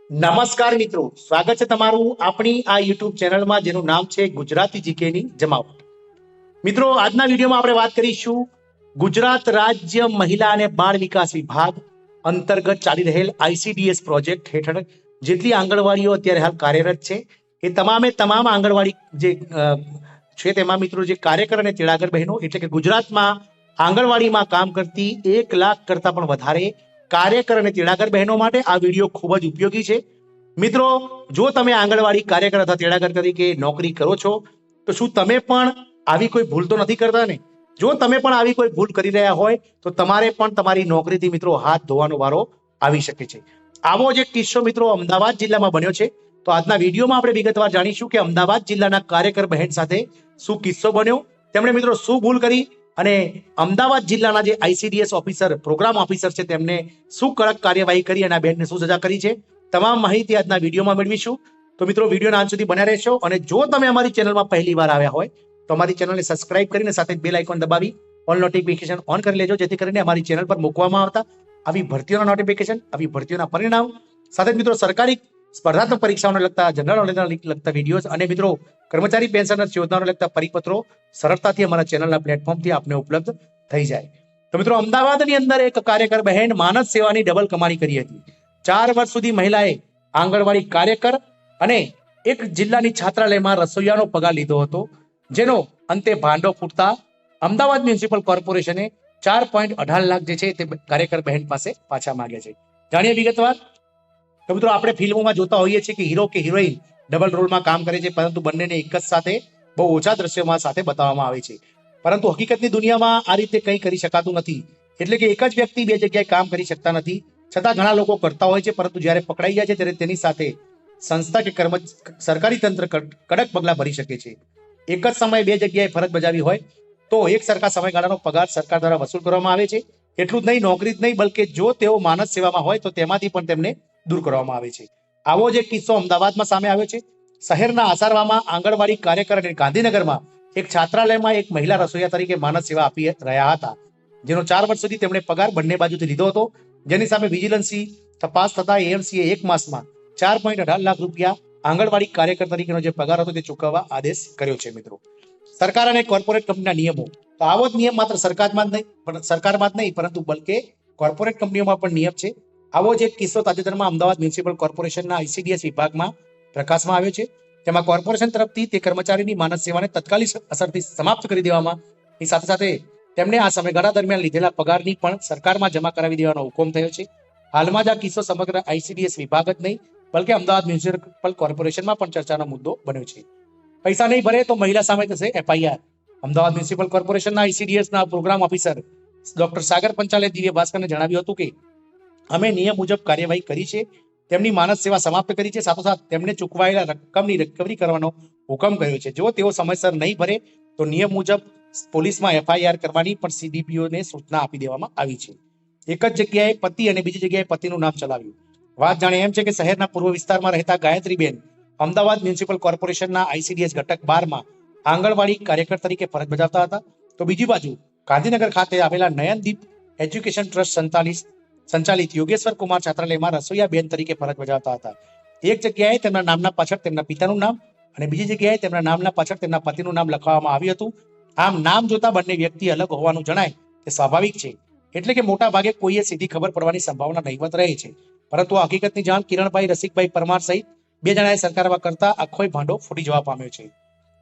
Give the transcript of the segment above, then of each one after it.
નમસ્કાર મિત્રો, સ્વાગત છે તમારું આપણી આ યુટ્યુબ ચેનલમાં જેનું નામ છે ગુજરાતી જીકેની જમાવટ. મિત્રો, આજના વિડીયોમાં આપણે વાત કરીશું ગુજરાત રાજ્ય મહિલા અને બાળ વિકાસ વિભાગ અંતર્ગત ચાલી રહેલ આઈસીડીએસ પ્રોજેક્ટ હેઠળ જેટલી આંગણવાડીઓ અત્યારે હાલ કાર્યરત છે એ તમામે તમામ આંગણવાડી જે છે તેમાં મિત્રો જે કાર્યકર અને તેડાગર બહેનો એટલે કે ગુજરાતમાં આંગણવાડીમાં કામ કરતી 1 લાખ કરતા પણ વધારે કાર્યકર અને તેડાગર બહેનો માટે આ વિડીયો ખૂબ જ ઉપયોગી છે. મિત્રો, જો તમે આંગણવાડી કાર્યકર અથવા તેડાગર તરીકે નોકરી કરો છો તો શું તમે પણ આવી કોઈ ભૂલ તો નથી કરતા ને? જો તમે પણ આવી કોઈ ભૂલ કરી રહ્યા હોય તો તમારે પણ તમારી નોકરીથી મિત્રો હાથ ધોવાનો વારો આવી શકે છે. આવો જ એક કિસ્સો મિત્રો અમદાવાદ જિલ્લામાં બન્યો છે. તો આજના વિડીયોમાં આપણે વિગતવાર જાણીશું કે અમદાવાદ જિલ્લાના કાર્યકર બહેન સાથે શું કિસ્સો બન્યો, તેમણે મિત્રો શું ભૂલ કરી અને અમદાવાદ જિલ્લાના જે આઈસીડીએસ ઓફિસર પ્રોગ્રામ ઓફિસર છે તેમને શું કડક કાર્યવાહી કરી અને આ બેનને શું સજા કરી છે, તમામ માહિતી આજના વિડીયોમાં મેળવીશું. તો મિત્રો, વિડીયોના અંત સુધી બન્યા રહેશો અને જો તમે અમારી ચેનલમાં પહેલી વાર આવ્યા હોય તો અમારી ચેનલને સબસ્ક્રાઇબ કરીને સાથે બેલ આઇકોન દબાવી ઓલ નોટિફિકેશન ઓન કરી લેજો, જેથી કરીને અમારી ચેનલ પર મૂકવામાં આવતા આવી ભરતીઓના નોટિફિકેશન, આવી ભરતીઓના પરિણામ સાથે મિત્રો સરકારી સ્પર્ધાત્મક પરીક્ષાઓને લગતા જનરલ નોલેજના લગતા વિડીયોઝ અને મિત્રો કર્મચારી પેન્શનર્સ યોજનાઓને લગતા પરિપત્રો સરળતાથી અમારા ચેનલના પ્લેટફોર્મથી આપને ઉપલબ્ધ થઈ જાય. તો મિત્રો, અમદાવાદની અંદર એક કાર્યકર બહેન માનવ સેવાની ડબલ કમાણી કરી હતી. 4 વર્ષ સુધી મહિલાએ આંગણવાડી કાર્યકર અને એક જિલ્લાની છાત્રાલયમાં રસોઈયાનો પગાર લીધો હતો, જેનો અંતે ભાંડો ફૂટતા અમદાવાદ મ્યુનિસિપલ કોર્પોરેશને 4.18 લાખ જે છે તે કાર્યકર બહેન પાસે પાછા માંગ્યા છે. જાણીએ વિગતવાર. તો મિત્રો, આપણે ફિલ્મોમાં જોતા હોઈએ છીએ કે હીરો કે હિરોઈન ડબલ રોલમાં કામ કરે છે, પરંતુ બંનેને એક જ સાથે બહુ ઓછા દ્રશ્યોમાં સાથે બતાવવામાં આવે છે. પરંતુ હકીકતની દુનિયામાં આ રીતે કંઈ કરી શકાતું નથી. એટલે કે એક જ વ્યક્તિ 2 જગ્યાએ કામ કરી શકતા નથી. છતાં ઘણા લોકો કરતા હોય છે, પરંતુ જ્યારે પકડાઈ જાય છે ત્યારે તેની સાથે સંસ્થા કે સરકારી તંત્ર કડક પગલાં ભરી શકે છે. એક જ સમયે 2 જગ્યાએ ફરજ બજાવી હોય તો એક સરખા સમયગાળાનો પગાર સરકાર દ્વારા વસૂલ કરવામાં આવે છે. એટલું જ નહીં, નોકરી જ નહીં, બલકે જો તેઓ માનવ સેવામાં હોય તો તેમાંથી પણ તેમને દૂર કરવામાં આવે છે. આવો જ એક કિસ્સો અમદાવાદમાં સામે આવ્યો છે. શહેરના આસારવામાં આંગણવાડી કાર્યકર અને ગાંધીનગરમાં એક છાત્રાલયમાં એક મહિલા રસોઈયા તરીકે માનવ સેવા આપી રહ્યા હતા, જેનો 4 વર્ષ સુધી તેમણે પગાર બંને બાજુથી લીધો હતો, જેની સામે વિજિલન્સી તપાસ થતા એએમસીએ 1 માસમાં 4.18 લાખ રૂપિયા આંગણવાડી કાર્યકર તરીકેનો જે પગાર હતો તે ચૂકવવા આદેશ કર્યો છે. મિત્રો, સરકાર અને કોર્પોરેટ કંપનીના નિયમો, તો આવો જ નિયમ માત્ર સરકારમાં જ નહીં પરંતુ બલકે કોર્પોરેટ કંપનીઓમાં પણ નિયમ છે. આવો જ એક કિસ્સો તાજેતરમાં અમદાવાદ મ્યુનિસિપલ કોર્પોરેશનના આઈસીડીએસ વિભાગમાં પ્રકાશમાં આવ્યો છે. તેમાં કોર્પોરેશન તરફથી તે કર્મચારીની માનવ સેવાને તત્કાલિક અસરથી સમાપ્ત કરી દેવામાં સાથે સાથે તેમને આ સમયગાળા દરમિયાન લીધેલા પગારની પણ સરકારમાં જમા કરાવી દેવાનો હુકમ થયો છે. હાલમાં જ આ કિસ્સો સમગ્ર આઈસીડીએસ વિભાગ જ નહીં બલકે અમદાવાદ મ્યુનિસિપલ કોર્પોરેશનમાં પણ ચર્ચાનો મુદ્દો બન્યો છે. પૈસા નહીં ભરે તો મહિલા સામે થશે એફઆઈઆર. અમદાવાદ મ્યુનિસિપલ કોર્પોરેશનના આઈસીડીએસના પ્રોગ્રામ ઓફિસર ડોક્ટર સાગર પંચાલે દિવ્ય ભાસ્કરને જણાવ્યું હતું કે અમે નિયમ મુજબ કાર્યવાહી કરી છે, તેમની માનવ સેવા સમાપ્ત કરી છે, સાથોસાથ તેમને ચૂકવાયેલા રકમની રિકવરી કરવાનો હુકમ કર્યો છે. જો તેઓ સમયસર નહીં ભરે તો નિયમ મુજબ પોલીસમાં એફઆઈઆર કરવાની પણ સીડીપીઓને સૂચના આપી દેવામાં આવી છે. એક જ જગ્યાએ પતિ અને બીજી જગ્યાએ પતિનું નામ ચલાવ્યું. વાત જાણે એમ છે કે શહેરના પૂર્વ વિસ્તારમાં રહેતા ગાયત્રીબેન અમદાવાદ મ્યુનિસિપલ કોર્પોરેશનના આઈસીડીએસ ઘટક 12માં આંગણવાડી કાર્યકર તરીકે ફરજ બજાવતા હતા. તો બીજી બાજુ ગાંધીનગર ખાતે આવેલા નયનદીપ એજ્યુકેશન ટ્રસ્ટ સંચાલિત યોગેશ્વર કુમાર છાત્રાલયમાં રસોઈયા બેન તરીકે ફરજ બજાવતા હતા. એક જગ્યાએ તેમના નામના પાછળ તેમના પિતાનું નામ અને બીજી જગ્યાએ તેમના નામના પાછળ તેમના પતિનું નામ લખવામાં આવ્યું હતું. આમ નામ જોતા બંને વ્યક્તિ અલગ હોવાનું જણાય તે સ્વાભાવિક છે. એટલે કે મોટા ભાગે કોઈએ સીધી ખબર પડવાની સંભાવના નહીવત રહે છે. પરંતુ આ હકીકતની જાણ કિરણભાઈ રસિકભાઈ પરમાર સહિત 2 જણાએ સરકારમાં કરતા આખોય ભાંડો ફૂટી જવા પામ્યો છે.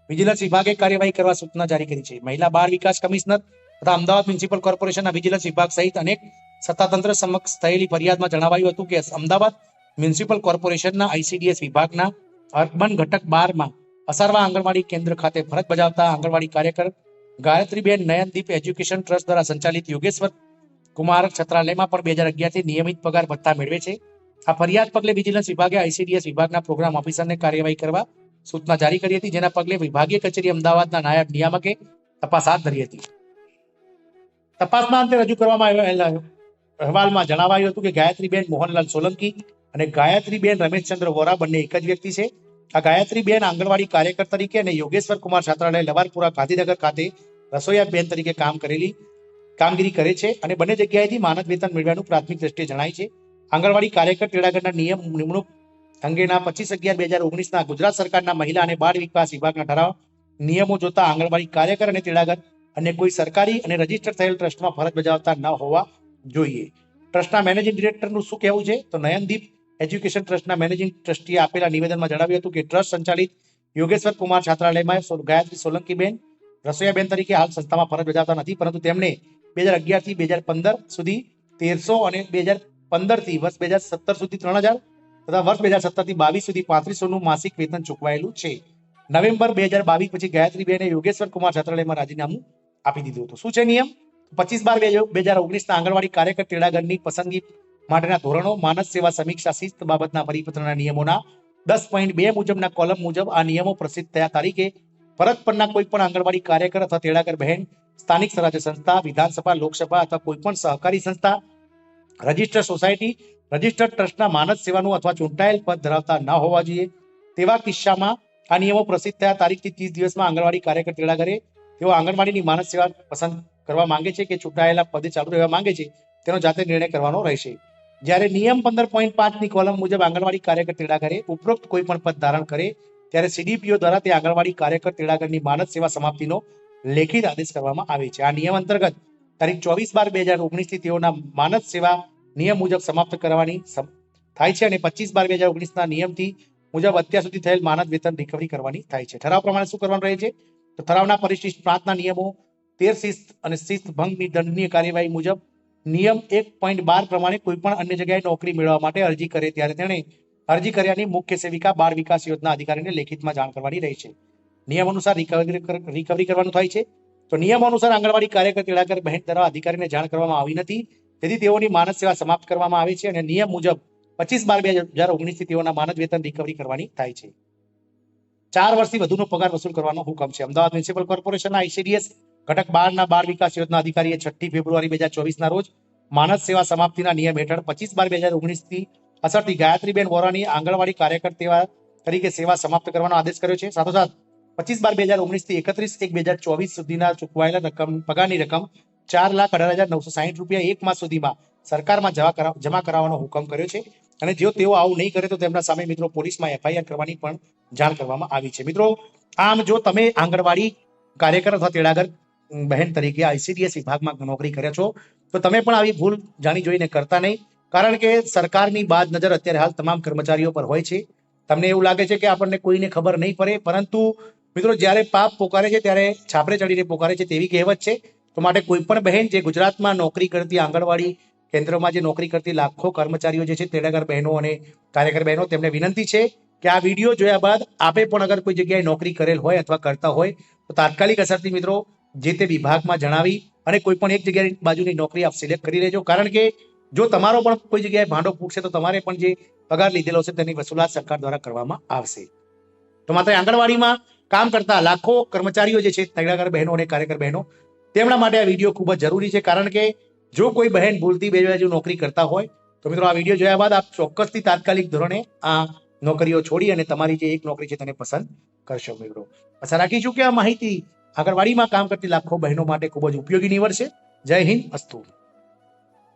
વિજિલન્સ વિભાગે કાર્યવાહી કરવા સૂચના જારી કરી છે. મહિલા બાળ વિકાસ કમિશનર તથા અમદાવાદ મ્યુનિસિપલ કોર્પોરેશનના વિજિલન્સ વિભાગ સહિત અનેક સત્તાતંત્ર સમક્ષ થયેલી ફરિયાદમાં જણાવાયું હતું કે અમદાવાદ મ્યુનિસિપલ કોર્પોરેશનના આઈસીડીએસ વિભાગના અર્બન ઘટક 12માં અસારવા આંગણવાડી કેન્દ્ર ખાતે ફરજ બજાવતા આંગણવાડી કાર્યકર ગાયત્રીબેન નયનદીપ એજ્યુકેશન ટ્રસ્ટ દ્વારા સંચાલિત યોગેશ્વર કુમાર છાત્રાલયમાં પણ 2011થી નિયમિત પગાર ભથ્થા મેળવે છે. આ ફરિયાદ પગલે વિજિલન્સ વિભાગે આઈસીડીએસ વિભાગના પ્રોગ્રામ ઓફિસરને કાર્યવાહી કરવા સૂચના જારી કરી હતી, જેના પગલે વિભાગીય કચેરી અમદાવાદના નાયબ નિયામકે તપાસ હાથ ધરી હતી. તપાસના અંતે રજૂ કરવામાં આવેલા અહેવાલમાં જણાવાયું હતું કે ગાયત્રીબેન મોહનલાલ સોલંકી અને ગાયત્રીબેન રમેશચંદ્ર વોરા બંને એક જ વ્યક્તિ છે. આ ગાયત્રીબેન આંગણવાડી કાર્યકર તરીકે અને યોગેશ્વર કુમાર છાત્રાલય લવારપુરા ગાંધીનગર ખાતે રસોઈયા બેન તરીકે કામગીરી કરે છે અને બંને જગ્યાએથી માનદ વેતન મેળવ્યાનું પ્રાથમિક દ્રષ્ટિએ જણાય છે. આંગણવાડી કાર્યકર તેડાગરના નિયમ નિમણૂક અંગેના 25/11/2019 ગુજરાત સરકારના મહિલા અને બાળ વિકાસ વિભાગના ઠરાવ નિયમો જોતા આંગણવાડી કાર્યકર અને તેડાગર અને કોઈ સરકારી અને રજીસ્ટર થયેલ ટ્રસ્ટમાં ફરજ બજાવતા ન હોવા જોઈએ. ટ્રસ્ટના મેનેજિંગ ડિરેક્ટરનું શું કહેવું છે? તો નયનદીપ એજ્યુકેશન ટ્રસ્ટના મેનેજિંગ ટ્રસ્ટીએ આપેલા નિવેદનમાં જણાવ્યું હતું કે ટ્રસ્ટ સંચાલિત યોગેશ્વર કુમાર છાત્રાલયમાં ગાયત્રી સોલંકીબેન રસોઈયાબેન તરીકે હાલ સંસ્થામાં ફરજ બજાવતા નથી, પરંતુ તેમણે 2011 થી 2015 સુધી 1300 અને 2015 થી વર્ષ 2017 સુધી 3000 તથા વર્ષ 2017 થી 22 સુધી 3500 નું માસિક વેતન ચૂકવાયેલું છે. નવેમ્બર 2022 પછી ગાયત્રીબેને યોગેશ્વર કુમાર છાત્રાલયમાં રાજીનામું આપી દીધું હતું. શું છે નિયમ? 25/12/2019 આંગણવાડી કાર્યકર તેડાગરની પસંદગી માટેના ધોરણો, માનદ સેવા સમીક્ષા શિસ્ત બાબતના પરિપત્રના નિયમોના 10.2 મુજબના કોલમ મુજબ આ નિયમો પ્રસિદ્ધ થયા તારીખે ફરજ પરના કોઈ પણ આંગણવાડી કાર્યકર અથવા તેડાગર બહેન સ્થાનિક સ્વરાજ્ય સંસ્થા, વિધાનસભા, લોકસભા અથવા કોઈ પણ સહકારી સંસ્થા, રજિસ્ટર્ડ સોસાયટી, રજિસ્ટર્ડ ટ્રસ્ટના માનદ સેવાનું અથવા ચૂંટાયેલ પદ ધરાવતા ન હોવા જોઈએ. તેવા કિસ્સામાં આ નિયમો પ્રસિદ્ધ થયા તારીખથી 30 દિવસમાં આંગણવાડી કાર્યકર તેડાગરે તેઓ આંગણવાડીની માનદ સેવા પસંદ કરવા માંગે છે કે ચૂંટાયેલા પદે ચાલુ રહેવા માંગે છે તેનો જાતે નિર્ણય કરવાનો રહેશે. જ્યારે નિયમ 15.5 ની કોલમ મુજબ આંગણવાડી કાર્યકર તેડાગરે ઉપરોક્ત કોઈ પણ પદ ધારણ કરે ત્યારે સીડીપીઓ દ્વારા તે આંગણવાડી કાર્યકર તેડાગરની માનદ સેવા સમાપ્તિનો લેખિત આદેશ કરવામાં આવે છે. આ નિયમ અંતર્ગત તારીખ 24/12/2019 થી તેઓના માનદ સેવા નિયમ મુજબ સમાપ્ત કરવાની થાય છે અને 25/12/2019 ના નિયમથી મુજબ અત્યાર સુધી થયેલ માનદ વેતન રિકવરી કરવાની થાય છે. ઠરાવ પ્રમાણે શું કરવાનું રહે છે? તો ઠરાવના પરિશિષ્ટ 5 નિયમો 13 શિસ્ત અને શિસ્ત ભંગની દંડનીય કાર્યવાહી મુજબ નિયમ 1.12 પ્રમાણે કોઈ પણ અન્ય જગ્યાએ નોકરી મેળવવા માટે અરજી કરે ત્યારે તેણે અરજી કર્યાની મુખ્ય સેવિકા બાળ વિકાસ યોજના અધિકારીને લેખિતમાં જાણ કરવાની રહે છે. નિયમ અનુસાર રિકવરી કરવાનું થાય છે. તો નિયમ અનુસાર આંગણવાડી કાર્યકર તેડાગર બહેન દ્વારા અધિકારીને જાણ કરવામાં આવી નથી, તેથી તેઓની માનદ સેવા સમાપ્ત કરવામાં આવે છે અને નિયમ મુજબ 25/12/2019 થી તેઓના માનદ વેતન રિકવરી કરવાની થાય છે. 4 વર્ષથી વધુનો પગાર વસૂલ કરવાનો હુકમ છે. અમદાવાદ મ્યુનિસિપલ કોર્પોરેશનના આઈસીડીએસ ઘટક 12 ના બાળ વિકાસ યોજના અધિકારીએ 6 ફેબ્રુઆરી 2024 ના રોજ માનદ સેવા સમાપ્તિના નિયમ હેઠળ 25/12/2019 થી અસરથી ગાયત્રીબેન વોરાની આંગણવાડી કાર્યકર તરીકે સેવા સમાપ્ત કરવાનો આદેશ કર્યો છે. સાથોસાથ 25/12/2019 થી 31/1/2024 સુધીના ચૂકવાયેલા પગારની રકમ ₹4,18,960 એક માસ સુધીમાં સરકારમાં જમા કરાવવાનો હુકમ કર્યો છે અને જો તેઓ આવું નહીં કરે તો તેમના સામે મિત્રો પોલીસમાં એફઆઈઆર કરવાની પણ જાણ કરવામાં આવી છે. મિત્રો, આમ જો તમે આંગણવાડી કાર્યકર અથવા તેડાગર બહેન તરીકે આઈસીડીએસ વિભાગમાં નોકરી કર્યા છો તો તમે પણ આવી ભૂલ જાણી જોઈને કરતા નહીં, કારણ કે સરકારની બાદ નજર અત્યારે હાલ તમામ કર્મચારીઓ પર હોય છે. તમને એવું લાગે છે કે આપણને કોઈને ખબર નહીં પડે, પરંતુ મિત્રો જ્યારે પાપ પોકારે છે ત્યારે છાપરે ચડીને પોકારે છે તેવી કહેવત છે. તો માટે કોઈ પણ બહેન જે ગુજરાતમાં નોકરી કરતી આંગણવાડી કેન્દ્રમાં જે નોકરી કરતી લાખો કર્મચારીઓ જે છે તેડાગર બહેનો અને કાર્યકર બહેનો, તેમને વિનંતી છે કે આ વિડીયો જોયા બાદ આપે પણ અગર કોઈ જગ્યાએ નોકરી કરેલ હોય અથવા કરતા હોય તો તાત્કાલિક અસરથી મિત્રો જે તે વિભાગમાં જણાવી અને કોઈ પણ એક જગ્યાએ બાજુની નોકરી આપ સિલેક્ટ કરી લેજો, કારણ કે જો તમારો પણ કોઈ જગ્યાએ ભાંડો ફૂટશે તો તમારે પણ જે પગાર લીધેલો છે તેની વસૂલાત સરકાર દ્વારા કરવામાં આવશે. તો માત્ર આંગણવાડીમાં કામ કરતા લાખો કર્મચારીઓ જે છે તેડાગર બહેનો અને કાર્યકર બહેનો, તેમના માટે આ વિડીયો ખૂબ જ જરૂરી છે, કારણ કે જો કોઈ બહેન ભૂલથી બે બાજુ નોકરી કરતા હોય તો મિત્રો આ વિડીયો જોયા બાદ આપ ચોક્કસથી તાત્કાલિક ધોરણે આ નોકરીઓ છોડી અને તમારી જે એક નોકરી છે તેને પસંદ કરશો. મિત્રો, આશા રાખીશું કે આ માહિતી આંગણવાડીમાં કામ કરતી લાખો બહેનો માટે ખૂબ જ ઉપયોગી નીવડશે. જય હિન્દ, અસ્તુ.